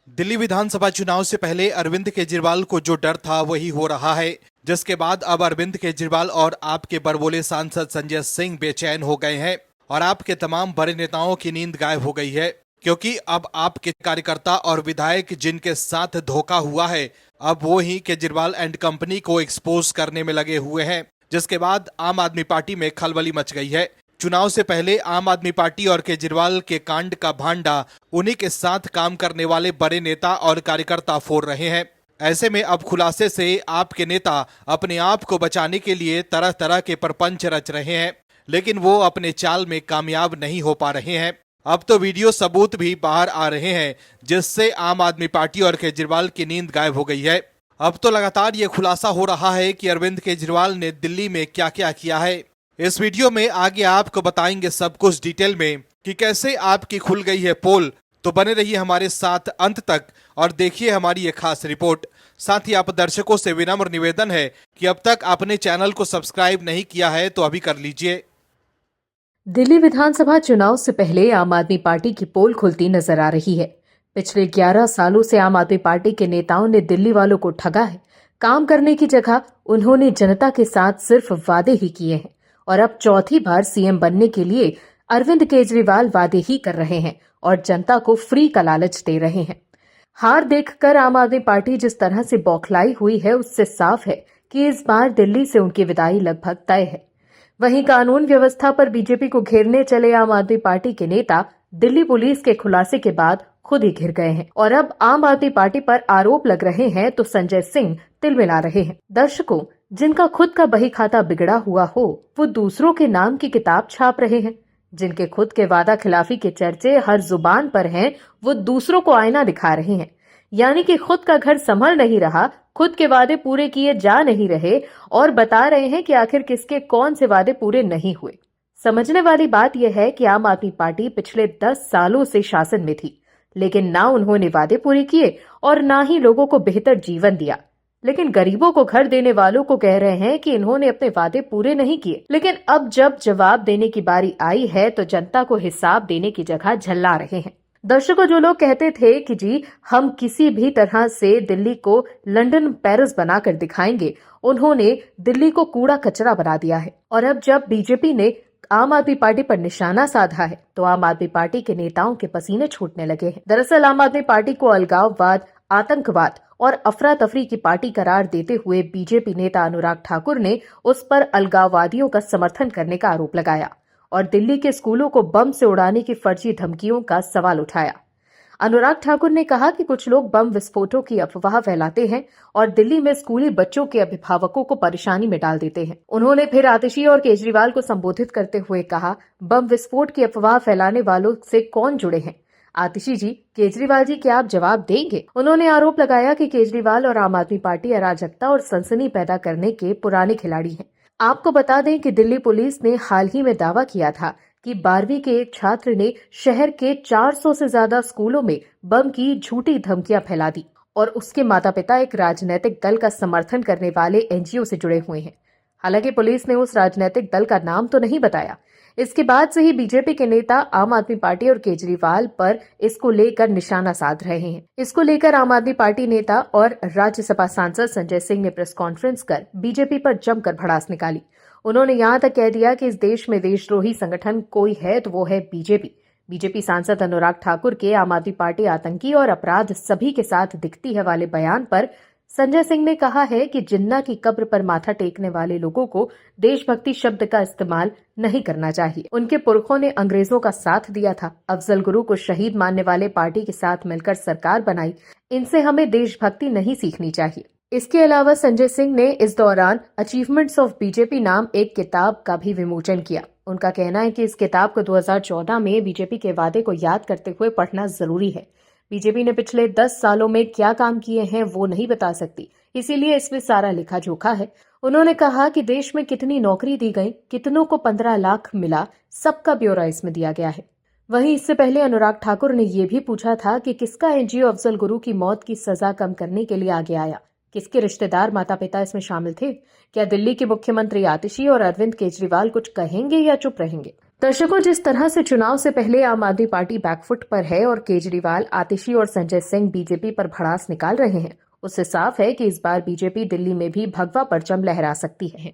दिल्ली विधानसभा चुनाव से पहले अरविंद केजरीवाल को जो डर था वही हो रहा है, जिसके बाद अब अरविंद केजरीवाल और आपके बड़बोले सांसद संजय सिंह बेचैन हो गए हैं और आपके तमाम बड़े नेताओं की नींद गायब हो गई है, क्योंकि अब आपके कार्यकर्ता और विधायक जिनके साथ धोखा हुआ है, अब वो ही केजरीवाल एंड कंपनी को एक्सपोज करने में लगे हुए हैं, जिसके बाद आम आदमी पार्टी में खलबली मच गई है। चुनाव से पहले आम आदमी पार्टी और केजरीवाल के कांड का भांडा उन्हीं के साथ काम करने वाले बड़े नेता और कार्यकर्ता फोड़ रहे हैं। ऐसे में अब खुलासे से आपके नेता अपने आप को बचाने के लिए तरह तरह के प्रपंच रच रहे हैं, लेकिन वो अपने चाल में कामयाब नहीं हो पा रहे हैं। अब तो वीडियो सबूत भी बाहर आ रहे हैं, जिससे आम आदमी पार्टी और केजरीवाल की नींद गायब हो गई है। अब तो लगातार ये खुलासा हो रहा है कि अरविंद केजरीवाल ने दिल्ली में क्या क्या किया है। इस वीडियो में आगे आपको बताएंगे सब कुछ डिटेल में कि कैसे आपकी खुल गई है पोल। तो बने रहिए हमारे साथ अंत तक और देखिए हमारी ये खास रिपोर्ट। साथ ही आप दर्शकों से विनम्र निवेदन है कि अब तक आपने चैनल को सब्सक्राइब नहीं किया है तो अभी कर लीजिए। दिल्ली विधानसभा चुनाव से पहले आम आदमी पार्टी की पोल खुलती नजर आ रही है। पिछले 11 सालों से आम आदमी पार्टी के नेताओं ने दिल्ली वालों को ठगा है। काम करने की जगह उन्होंने जनता के साथ सिर्फ वादे ही किए हैं और अब चौथी बार सीएम बनने के लिए अरविंद केजरीवाल वादे ही कर रहे हैं और जनता को फ्री का लालच दे रहे हैं। हार देखकर आम आदमी पार्टी जिस तरह से बौखलाई हुई है, उससे साफ है कि इस बार दिल्ली से उनकी विदाई लगभग तय है। वहीं कानून व्यवस्था पर बीजेपी को घेरने चले आम आदमी पार्टी के नेता दिल्ली पुलिस के खुलासे के बाद खुद ही घिर गए हैं और अब आम आदमी पार्टी पर आरोप लग रहे हैं तो संजय सिंह तिलमिला रहे हैं। दर्शकों, जिनका खुद का बही खाता बिगड़ा हुआ हो वो दूसरों के नाम की किताब छाप रहे हैं। जिनके खुद के वादा खिलाफी के चर्चे हर जुबान पर हैं, वो दूसरों को आईना दिखा रहे हैं। यानी कि खुद का घर संभल नहीं रहा, खुद के वादे पूरे किए जा नहीं रहे और बता रहे हैं कि आखिर किसके कौन से वादे पूरे नहीं हुए। समझने वाली बात यह है कि आम आदमी पार्टी पिछले 10 सालों से शासन में थी, लेकिन ना उन्होंने वादे पूरे किए और ना ही लोगों को बेहतर जीवन दिया। लेकिन गरीबों को घर देने वालों को कह रहे हैं कि इन्होंने अपने वादे पूरे नहीं किए। लेकिन अब जब जवाब देने की बारी आई है तो जनता को हिसाब देने की जगह झल्ला रहे हैं। दर्शकों, जो लोग कहते थे कि जी हम किसी भी तरह से दिल्ली को लंदन पेरिस बनाकर दिखाएंगे, उन्होंने दिल्ली को कूड़ा कचरा बना दिया है। और अब जब बीजेपी ने आम आदमी पार्टी पर निशाना साधा है तो आम आदमी पार्टी के नेताओं के पसीने छूटने लगे हैं। दरअसल आम आदमी पार्टी को अलगाववाद, आतंकवाद और अफरा तफरी की पार्टी करार देते हुए बीजेपी नेता अनुराग ठाकुर ने उस पर अलगाववादियों का समर्थन करने का आरोप लगाया और दिल्ली के स्कूलों को बम से उड़ाने की फर्जी धमकियों का सवाल उठाया। अनुराग ठाकुर ने कहा कि कुछ लोग बम विस्फोटों की अफवाह फैलाते हैं और दिल्ली में स्कूली बच्चों के अभिभावकों को परेशानी में डाल देते हैं। उन्होंने फिर आतिशी और केजरीवाल को संबोधित करते हुए कहा, बम विस्फोट की अफवाह फैलाने वालों से कौन जुड़े हैं? आतिशी जी, केजरीवाल जी, क्या आप जवाब देंगे? उन्होंने आरोप लगाया कि केजरीवाल और आम आदमी पार्टी अराजकता और सनसनी पैदा करने के पुराने खिलाड़ी हैं। आपको बता दें कि दिल्ली पुलिस ने हाल ही में दावा किया था कि 12वीं के एक छात्र ने शहर के 400 से ज्यादा स्कूलों में बम की झूठी धमकियां फैला दी और उसके माता पिता एक राजनीतिक दल का समर्थन करने वाले एनजीओ से जुड़े हुए हैं। हालांकि पुलिस ने उस राजनीतिक दल का नाम तो नहीं बताया। इसके बाद से ही बीजेपी के नेता आम आदमी पार्टी और केजरीवाल पर इसको लेकर निशाना साध रहे हैं। इसको लेकर आम आदमी पार्टी नेता और राज्यसभा सांसद संजय सिंह ने प्रेस कॉन्फ्रेंस कर बीजेपी पर जमकर भड़ास निकाली। उन्होंने यहां तक कह दिया कि इस देश में देशद्रोही संगठन कोई है तो वो है बीजेपी। बीजेपी सांसद अनुराग ठाकुर के आम आदमी पार्टी आतंकी और अपराध सभी के साथ दिखती है वाले बयान पर संजय सिंह ने कहा है कि जिन्ना की कब्र पर माथा टेकने वाले लोगों को देशभक्ति शब्द का इस्तेमाल नहीं करना चाहिए। उनके पुरखों ने अंग्रेजों का साथ दिया था, अफजल गुरु को शहीद मानने वाले पार्टी के साथ मिलकर सरकार बनाई। इनसे हमें देशभक्ति नहीं सीखनी चाहिए। इसके अलावा संजय सिंह ने इस दौरान अचीवमेंट्स ऑफ बीजेपी नाम एक किताब का भी विमोचन किया। उनका कहना है कि इस किताब को 2014 में बीजेपी के वादे को याद करते हुए पढ़ना जरूरी है। बीजेपी ने पिछले 10 सालों में क्या काम किए हैं वो नहीं बता सकती, इसीलिए इसमें सारा लिखा जोखा है। उन्होंने कहा कि देश में कितनी नौकरी दी गई, कितनों को 15 लाख मिला, सबका ब्यौरा इसमें दिया गया है। वहीं इससे पहले अनुराग ठाकुर ने यह भी पूछा था कि किसका एनजीओ अफजल गुरु की मौत की सजा कम करने के लिए आगे आया, किसके रिश्तेदार माता पिता इसमें शामिल थे? क्या दिल्ली के मुख्यमंत्री आतिशी और अरविंद केजरीवाल कुछ कहेंगे या चुप रहेंगे? दर्शकों, जिस तरह से चुनाव से पहले आम आदमी पार्टी बैकफुट पर है और केजरीवाल, आतिशी और संजय सिंह बीजेपी पर भड़ास निकाल रहे हैं, उससे साफ है कि इस बार बीजेपी दिल्ली में भी भगवा परचम लहरा सकती है।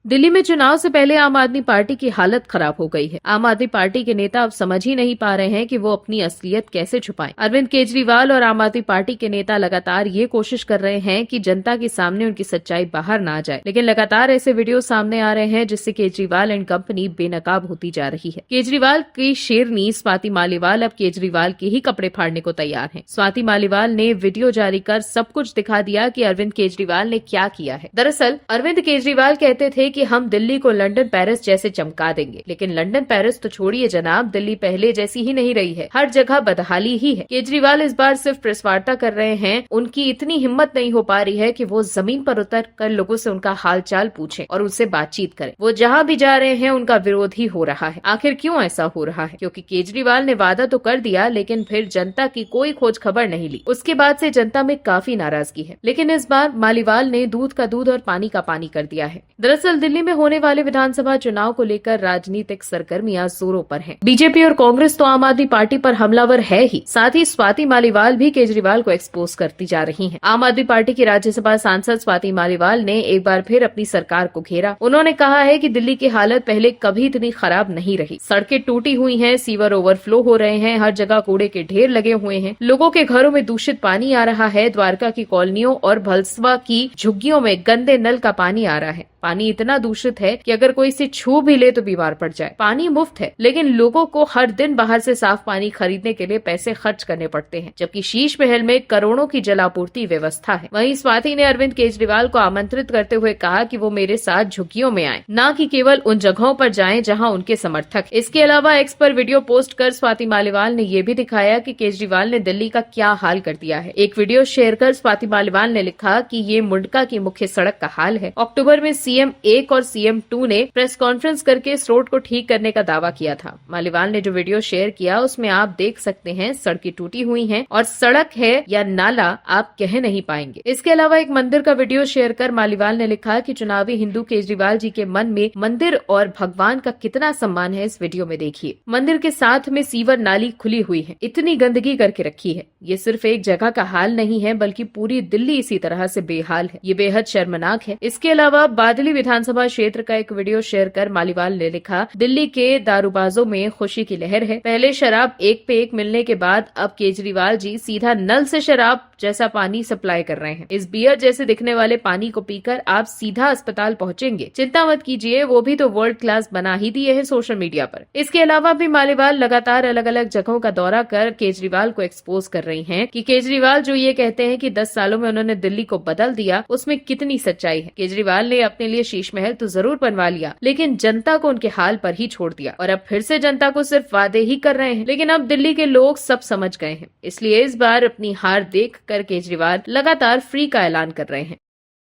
दिल्ली में चुनाव से पहले आम आदमी पार्टी की हालत खराब हो गई है। आम आदमी पार्टी के नेता अब समझ ही नहीं पा रहे हैं कि वो अपनी असलियत कैसे छुपाएं। अरविंद केजरीवाल और आम आदमी पार्टी के नेता लगातार ये कोशिश कर रहे हैं कि जनता के सामने उनकी सच्चाई बाहर ना आ जाए, लेकिन लगातार ऐसे वीडियो सामने आ रहे हैं जिससे केजरीवाल एंड कंपनी बेनकाब होती जा रही है। केजरीवाल की शेरनी स्वाति मालीवाल अब केजरीवाल के ही कपड़े फाड़ने को तैयार है। स्वाति मालीवाल ने वीडियो जारी कर सब कुछ दिखा दिया कि अरविंद केजरीवाल ने क्या किया है। दरअसल अरविंद केजरीवाल कहते थे कि हम दिल्ली को लंदन पेरिस जैसे चमका देंगे, लेकिन लंदन पेरिस तो छोड़िए जनाब, दिल्ली पहले जैसी ही नहीं रही है, हर जगह बदहाली ही है। केजरीवाल इस बार सिर्फ प्रेस वार्ता कर रहे हैं, उनकी इतनी हिम्मत नहीं हो पा रही है कि वो जमीन पर उतर कर लोगों से उनका हालचाल पूछें और उनसे बातचीत करें। वो जहाँ भी जा रहे हैं उनका विरोध ही हो रहा है। आखिर क्यों ऐसा हो रहा है? क्योंकि केजरीवाल ने वादा तो कर दिया, लेकिन फिर जनता की कोई खोज खबर नहीं ली। उसके बाद से जनता में काफी नाराजगी है, लेकिन इस बार मालीवाल ने दूध का दूध और पानी का पानी कर दिया है। दरअसल दिल्ली में होने वाले विधानसभा चुनाव को लेकर राजनीतिक सरगर्मियां जोरों पर हैं। बीजेपी और कांग्रेस तो आम आदमी पार्टी पर हमलावर है ही, साथ ही स्वाति मालीवाल भी केजरीवाल को एक्सपोज करती जा रही हैं। आम आदमी पार्टी की राज्यसभा सांसद स्वाति मालीवाल ने एक बार फिर अपनी सरकार को घेरा। उन्होंने कहा है कि दिल्ली की हालत पहले कभी इतनी खराब नहीं रही। सड़कें टूटी हुई हैं, सीवर ओवरफ्लो हो रहे हैं, हर जगह कूड़े के ढेर लगे हुए हैं, लोगों के घरों में दूषित पानी आ रहा है, द्वारका की कॉलोनियों और भलसवा की झुग्गियों में गंदे नल का पानी आ रहा है। पानी इतना दूषित है कि अगर कोई इसे छू भी ले तो बीमार पड़ जाए। पानी मुफ्त है, लेकिन लोगों को हर दिन बाहर से साफ पानी खरीदने के लिए पैसे खर्च करने पड़ते हैं, जबकि शीश महल में करोड़ों की जलापूर्ति व्यवस्था है। वहीं स्वाति ने अरविंद केजरीवाल को आमंत्रित करते हुए कहा कि वो मेरे साथ झुग्गियों में आए, न कि केवल उन जगहों पर जाएं जहां उनके समर्थक। इसके अलावा एक्स पर वीडियो पोस्ट कर स्वाति मालीवाल ने ये भी दिखाया कि केजरीवाल ने दिल्ली का क्या हाल कर दिया है। एक वीडियो शेयर कर स्वाति मालीवाल ने लिखा कि ये मुंडका की मुख्य सड़क का हाल है। अक्टूबर में CM 1 और CM 2 ने प्रेस कॉन्फ्रेंस करके इस रोड को ठीक करने का दावा किया था। मालीवाल ने जो वीडियो शेयर किया उसमें आप देख सकते हैं सड़कें टूटी हुई हैं और सड़क है या नाला आप कह नहीं पाएंगे। इसके अलावा एक मंदिर का वीडियो शेयर कर मालीवाल ने लिखा कि चुनावी हिंदू केजरीवाल जी के मन में मंदिर और भगवान का कितना सम्मान है, इस वीडियो में देखिए। मंदिर के साथ में सीवर नाली खुली हुई है, इतनी गंदगी करके रखी है। ये सिर्फ एक जगह का हाल नहीं है, बल्कि पूरी दिल्ली इसी तरह से बेहाल है। ये बेहद शर्मनाक है। इसके अलावा बादली विधानसभा क्षेत्र का एक वीडियो शेयर कर मालीवाल ने लिखा, दिल्ली के दारूबाजों में खुशी की लहर है। पहले शराब एक पे एक मिलने के बाद अब केजरीवाल जी सीधा नल से शराब जैसा पानी सप्लाई कर रहे हैं। इस बियर जैसे दिखने वाले पानी को पीकर आप सीधा अस्पताल पहुंचेंगे। चिंता मत कीजिए, वो भी तो वर्ल्ड क्लास बना ही दिए है सोशल मीडिया पर। इसके अलावा भी मालीवाल लगातार अलग अलग जगहों का दौरा कर केजरीवाल को एक्सपोज कर रही हैं कि केजरीवाल जो ये कहते हैं कि 10 सालों में उन्होंने दिल्ली को बदल दिया, उसमें कितनी सच्चाई है। केजरीवाल ने अपने लिए शीश महल तो जरूर बनवा लिया, लेकिन जनता को उनके हाल पर ही छोड़ दिया और अब फिर से जनता को सिर्फ वादे ही कर रहे हैं। लेकिन अब दिल्ली के लोग सब समझ गए हैं, इसलिए इस बार अपनी हार देख कर केजरीवाल लगातार फ्री का ऐलान कर रहे हैं।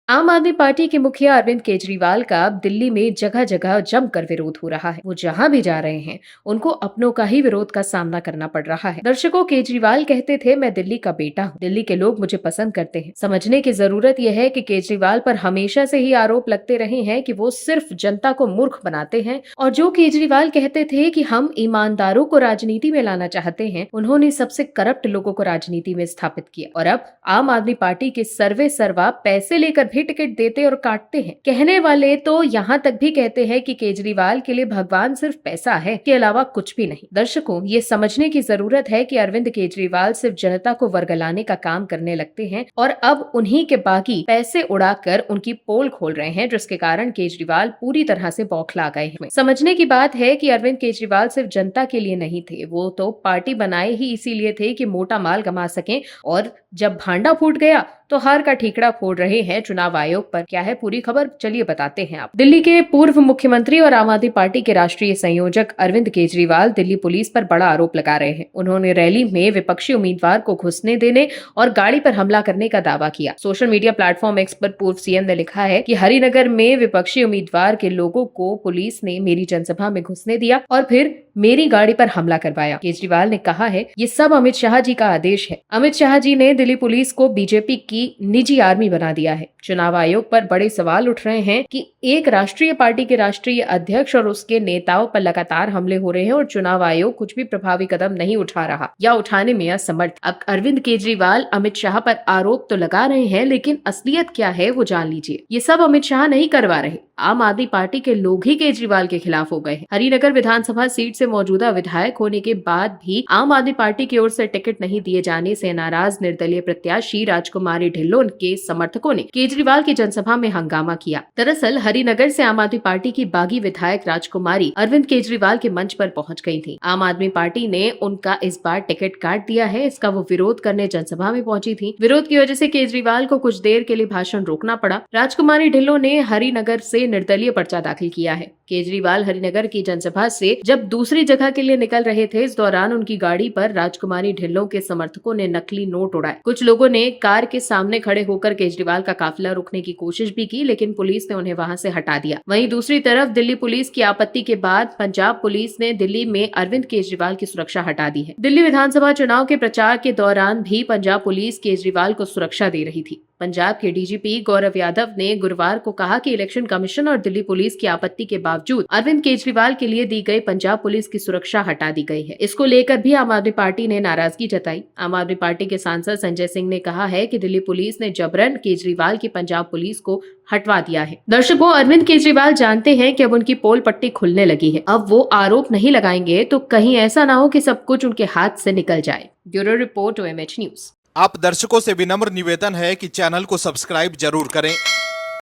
आम आदमी पार्टी के मुखिया अरविंद केजरीवाल का अब दिल्ली में जगह जगह जमकर विरोध हो रहा है। वो जहां भी जा रहे हैं उनको अपनों का ही विरोध का सामना करना पड़ रहा है। दर्शकों, केजरीवाल कहते थे, मैं दिल्ली का बेटा हूं, दिल्ली के लोग मुझे पसंद करते हैं। समझने की जरूरत यह है कि केजरीवाल पर हमेशा से ही आरोप लगते रहे हैं कि वो सिर्फ जनता को मूर्ख बनाते हैं, और जो केजरीवाल कहते थे कि हम ईमानदारों को राजनीति में लाना चाहते हैं, उन्होंने सबसे करप्ट लोगों को राजनीति में स्थापित किया। और अब आम आदमी पार्टी के सर्वे सर्वा पैसे लेकर टिकट देते और काटते हैं। कहने वाले तो यहाँ तक भी कहते हैं कि केजरीवाल के लिए भगवान सिर्फ पैसा है, के अलावा कुछ भी नहीं। दर्शकों, ये समझने की जरूरत है कि अरविंद केजरीवाल सिर्फ जनता को वर्गलाने का काम करने लगते हैं और अब उन्हीं के बाकी पैसे उड़ाकर उनकी पोल खोल रहे हैं, जिसके कारण केजरीवाल पूरी तरह से बौखला गए हैं। समझने की बात है कि अरविंद केजरीवाल सिर्फ जनता के लिए नहीं थे, वो तो पार्टी बनाए ही इसीलिए थे कि मोटा माल कमा सकें, और जब भांडा फूट गया तो हार का ठीकरा फोड़ रहे हैं चुनाव आयोग पर। क्या है पूरी खबर, चलिए बताते हैं आप। दिल्ली के पूर्व मुख्यमंत्री और आम आदमी पार्टी के राष्ट्रीय संयोजक अरविंद केजरीवाल दिल्ली पुलिस पर बड़ा आरोप लगा रहे हैं। उन्होंने रैली में विपक्षी उम्मीदवार को घुसने देने और गाड़ी पर हमला करने का दावा किया। सोशल मीडिया प्लेटफॉर्म एक्स पर पूर्व सीएम ने लिखा है कि हरिनगर में विपक्षी उम्मीदवार के लोगों को पुलिस ने मेरी जनसभा में घुसने दिया और फिर मेरी गाड़ी पर हमला करवाया। केजरीवाल ने कहा है, ये सब अमित शाह जी का आदेश है। अमित शाह जी ने दिल्ली पुलिस को बीजेपी की निजी आर्मी बना दिया है। चुनाव आयोग पर बड़े सवाल उठ रहे हैं कि एक राष्ट्रीय पार्टी के राष्ट्रीय अध्यक्ष और उसके नेताओं पर लगातार हमले हो रहे हैं और चुनाव आयोग कुछ भी प्रभावी कदम नहीं उठा रहा या उठाने में असमर्थ। अब अरविंद केजरीवाल अमित शाह पर आरोप तो लगा रहे हैं, लेकिन असलियत क्या है वो जान लीजिए। ये सब अमित शाह नहीं करवा रहे, आम आदमी पार्टी के लोग ही केजरीवाल के खिलाफ हो गए हैं। हरिनगर विधानसभा सीट से मौजूदा विधायक होने के बाद भी आम आदमी पार्टी की ओर से टिकट नहीं दिए जाने से नाराज निर्दलीय प्रत्याशी राजकुमारी ढिल्लों के समर्थकों ने केजरीवाल की जनसभा में हंगामा किया। दरअसल हरिनगर से आम आदमी पार्टी की बागी विधायक राजकुमारी अरविंद केजरीवाल के मंच पर पहुंच गई थी। आम आदमी पार्टी ने उनका इस बार टिकट काट दिया है। इसका वो विरोध करने जनसभा में पहुंची थी। विरोध की वजह से केजरीवाल को कुछ देर के लिए भाषण रोकना पड़ा। राजकुमारी ढिल्लों ने हरिनगर से निर्दलीय पर्चा दाखिल किया है। केजरीवाल हरिनगर की जनसभा से जब दूसरी जगह के लिए निकल रहे थे, इस दौरान उनकी गाड़ी पर राजकुमारी ढिल्लों के समर्थकों ने नकली नोट उड़ाए। कुछ लोगों ने कार के सामने खड़े होकर केजरीवाल का काफिला रोकने की कोशिश भी की, लेकिन पुलिस ने उन्हें वहां से हटा दिया। वहीं दूसरी तरफ दिल्ली पुलिस की आपत्ति के बाद पंजाब पुलिस ने दिल्ली में अरविंद केजरीवाल की सुरक्षा हटा दी है। दिल्ली विधानसभा चुनाव के प्रचार के दौरान भी पंजाब पुलिस केजरीवाल को सुरक्षा दे रही थी। पंजाब के डीजीपी गौरव यादव ने गुरुवार को कहा कि इलेक्शन कमीशन और दिल्ली पुलिस की आपत्ति के बावजूद अरविंद केजरीवाल के लिए दी गई पंजाब पुलिस की सुरक्षा हटा दी गई है। इसको लेकर भी आम आदमी पार्टी ने नाराजगी जताई। आम आदमी पार्टी के सांसद संजय सिंह ने कहा है कि दिल्ली पुलिस ने जबरन केजरीवाल की पंजाब पुलिस को हटवा दिया है। दर्शकों, अरविंद केजरीवाल जानते हैं कि अब उनकी पोल पट्टी खुलने लगी है। अब वो आरोप नहीं लगाएंगे तो कहीं ऐसा ना हो कि सब कुछ उनके हाथ से निकल जाए। Bureau report OMH news. आप दर्शकों से विनम्र निवेदन है कि चैनल को सब्सक्राइब जरूर करें